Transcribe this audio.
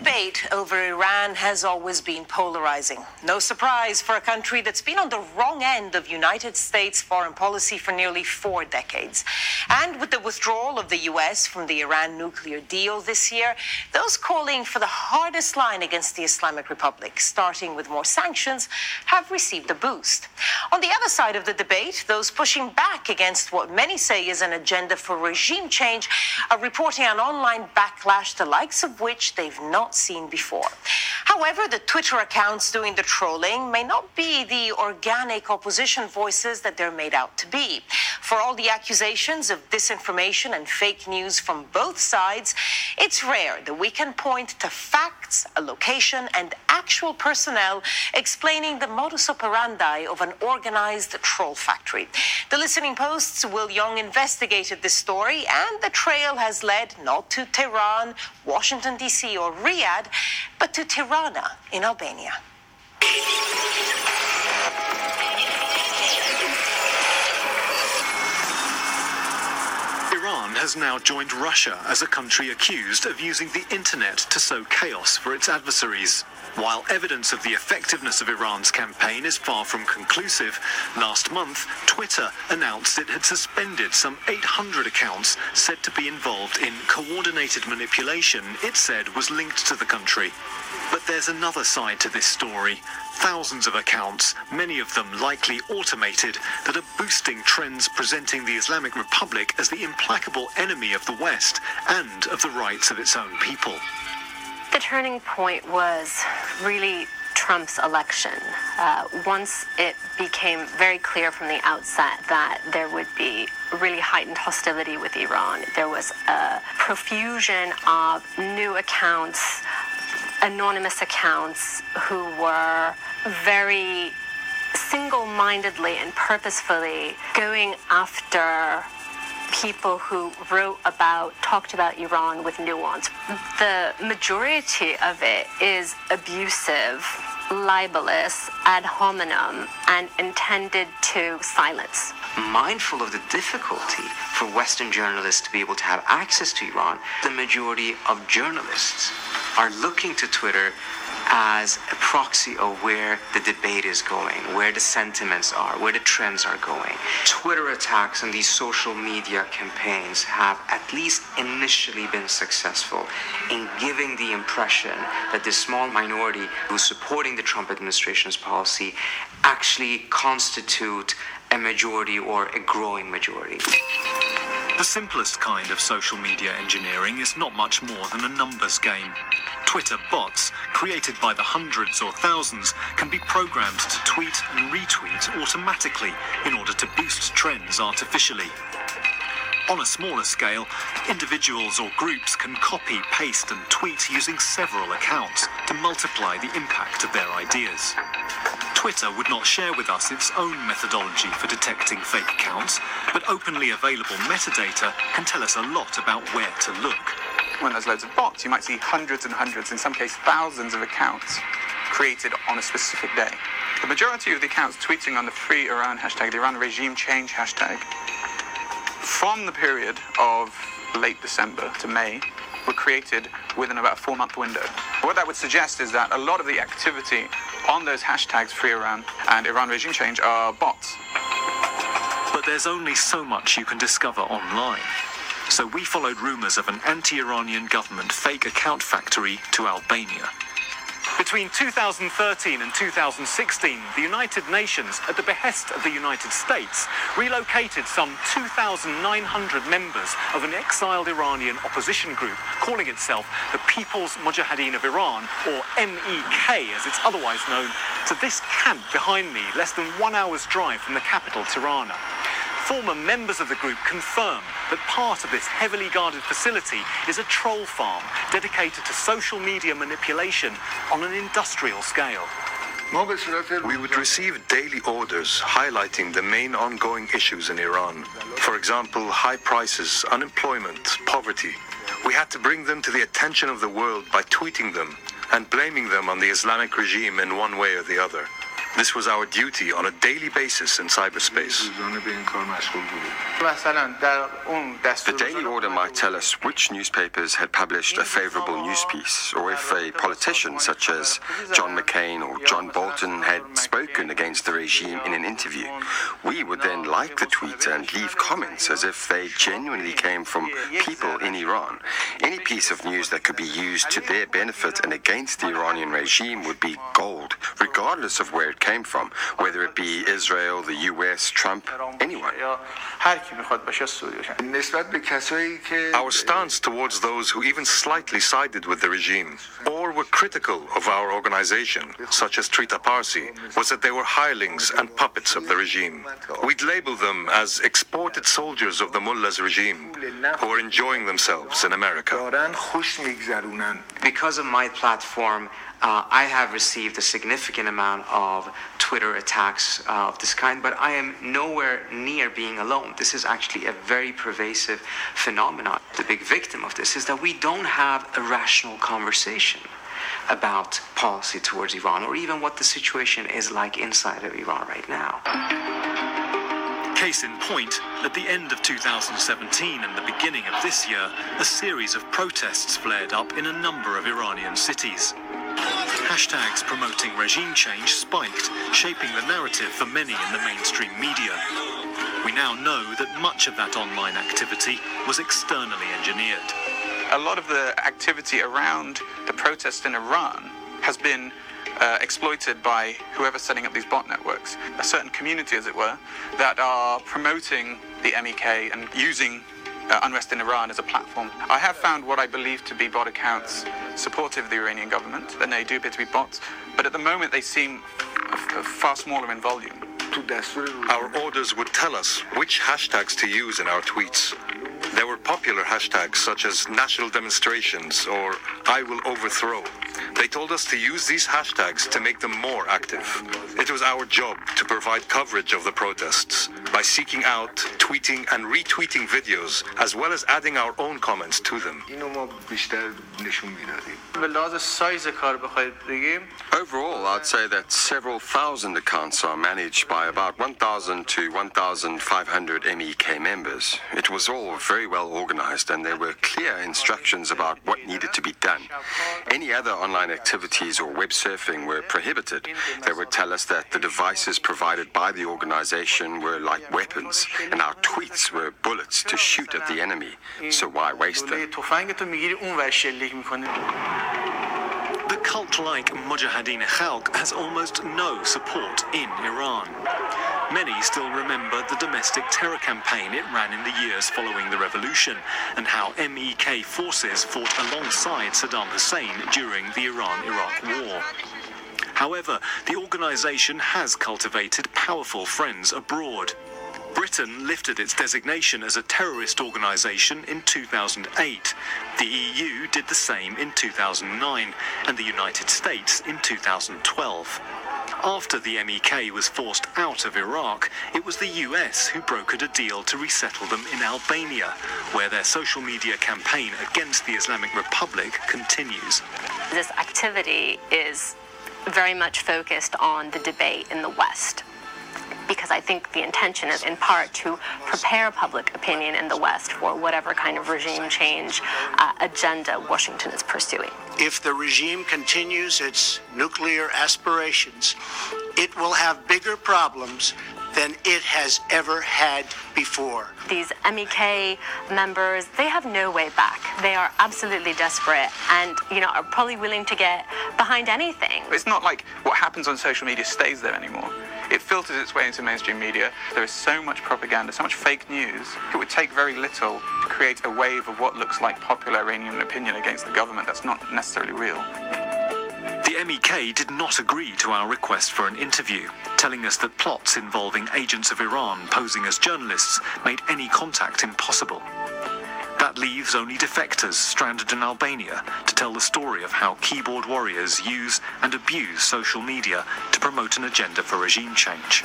debate over Iran has always been polarizing. No surprise for a country that's been on the wrong end of United States foreign policy for nearly 4 decades. And with the withdrawal of the US from the Iran nuclear deal this year, those calling for the hardest line against the Islamic Republic, starting with more sanctions, have received a boost. On the other side of the debate, those pushing back against what many say is an agenda for regime change are reporting an online backlash the likes of which they've not seen before. However, the Twitter accounts doing the trolling may not be the organic opposition voices that they're made out to be. For all the accusations of disinformation and fake news from both sides, it's rare that we can point to facts, a location, and actual personnel explaining the modus operandi of an organized troll factory. The Listening Post's Will Young investigated this story, and the trail has led not to Tehran, Washington, D.C. or Riyadh, but to Tirana in Albania. Iran has now joined Russia as a country accused of using the internet to sow chaos for its adversaries. While evidence of the effectiveness of Iran's campaign is far from conclusive, last month, Twitter announced it had suspended some 800 accounts said to be involved in coordinated manipulation it said was linked to the country. But there's another side to this story. Thousands of accounts, many of them likely automated, that are boosting trends presenting the Islamic Republic as the implacable enemy of the West and of the rights of its own people. The turning point was really Trump's election. Once it became very clear from the outset that there would be really heightened hostility with Iran, there was a profusion of new accounts, anonymous accounts who were very single-mindedly and purposefully going after people who talked about Iran with nuance. The majority of it is abusive, libelous, ad hominem, and intended to silence. Mindful of the difficulty for Western journalists to be able to have access to Iran, the majority of journalists are looking to Twitter as a proxy of where the debate is going, where the sentiments are, where the trends are going. Twitter attacks and these social media campaigns have at least initially been successful in giving the impression that this small minority who's supporting the Trump administration's policy actually constitute a majority or a growing majority. The simplest kind of social media engineering is not much more than a numbers game. Twitter bots, created by the hundreds or thousands, can be programmed to tweet and retweet automatically in order to boost trends artificially. On a smaller scale, individuals or groups can copy, paste and tweet using several accounts to multiply the impact of their ideas. Twitter would not share with us its own methodology for detecting fake accounts, but openly available metadata can tell us a lot about where to look. When there's loads of bots, you might see hundreds and hundreds, in some cases thousands of accounts created on a specific day. The majority of the accounts tweeting on the Free Iran hashtag, the Iran regime change hashtag, from the period of late December to May, were created within about a 4-month window. What that would suggest is that a lot of the activity on those hashtags, Free Iran and Iran regime change, are bots. But there's only so much you can discover online. So we followed rumours of an anti-Iranian government fake account factory to Albania. Between 2013 and 2016, the United Nations, at the behest of the United States, relocated some 2,900 members of an exiled Iranian opposition group calling itself the People's Mujahideen of Iran, or MEK as it's otherwise known, to this camp behind me, less than 1 hour's drive from the capital, Tirana. Former members of the group confirm that part of this heavily guarded facility is a troll farm dedicated to social media manipulation on an industrial scale. We would receive daily orders highlighting the main ongoing issues in Iran. For example, high prices, unemployment, poverty. We had to bring them to the attention of the world by tweeting them and blaming them on the Islamic regime in one way or the other. This was our duty on a daily basis in cyberspace. The Daily Order might tell us which newspapers had published a favorable news piece, or if a politician such as John McCain or John Bolton had spoken against the regime in an interview. We would then like the tweet and leave comments as if they genuinely came from people in Iran. Any piece of news that could be used to their benefit and against the Iranian regime would be gold, regardless of where it came from, whether it be Israel, the US, Trump, anyone. Our stance towards those who even slightly sided with the regime or were critical of our organization, such as Traitors, was that they were hirelings and puppets of the regime. We'd label them as exported soldiers of the mullah's regime who are enjoying themselves in America. Because of my platform, I have received a significant amount of Twitter attacks of this kind, but I am nowhere near being alone. This is actually a very pervasive phenomenon. The big victim of this is that we don't have a rational conversation about policy towards Iran, or even what the situation is like inside of Iran right now. Case in point, at the end of 2017 and the beginning of this year, a series of protests flared up in a number of Iranian cities. Hashtags promoting regime change spiked, shaping the narrative for many in the mainstream media. We now know that much of that online activity was externally engineered. A lot of the activity around the protests in Iran has been exploited by whoever's setting up these bot networks, a certain community, as it were, that are promoting the MEK and using unrest in Iran as a platform. I have found what I believe to be bot accounts supportive of the Iranian government, and they do appear to be bots, but at the moment they seem far smaller in volume. Our orders would tell us which hashtags to use in our tweets. There were popular hashtags such as national demonstrations or I will overthrow. They told us to use these hashtags to make them more active. It was our job to provide coverage of the protests by seeking out, tweeting and retweeting videos, as well as adding our own comments to them. Overall, I'd say that several thousand accounts are managed by about 1,000 to 1,500 MEK members. It was all very well organized, and there were clear instructions about what needed to be done. Any other online activities or web surfing were prohibited. They would tell us that the devices provided by the organization were like weapons, and our tweets were bullets to shoot at the enemy. So why waste them? The cult-like Mujahideen Khalq has almost no support in Iran. Many still remember the domestic terror campaign it ran in the years following the revolution, and how MEK forces fought alongside Saddam Hussein during the Iran-Iraq war. However, the organization has cultivated powerful friends abroad. Britain lifted its designation as a terrorist organization in 2008. The EU did the same in 2009, and the United States in 2012. After the MEK was forced out of Iraq, it was the US who brokered a deal to resettle them in Albania, where their social media campaign against the Islamic Republic continues. This activity is very much focused on the debate in the West, because I think the intention is in part to prepare public opinion in the West for whatever kind of regime change agenda Washington is pursuing. If the regime continues its nuclear aspirations, it will have bigger problems than it has ever had before. These MEK members, they have no way back. They are absolutely desperate and, are probably willing to get behind anything. It's not like what happens on social media stays there anymore. It filters its way into mainstream media. There is so much propaganda, so much fake news. It would take very little to create a wave of what looks like popular Iranian opinion against the government that's not necessarily real. The MEK did not agree to our request for an interview, telling us that plots involving agents of Iran posing as journalists made any contact impossible. That leaves only defectors stranded in Albania to tell the story of how keyboard warriors use and abuse social media to promote an agenda for regime change.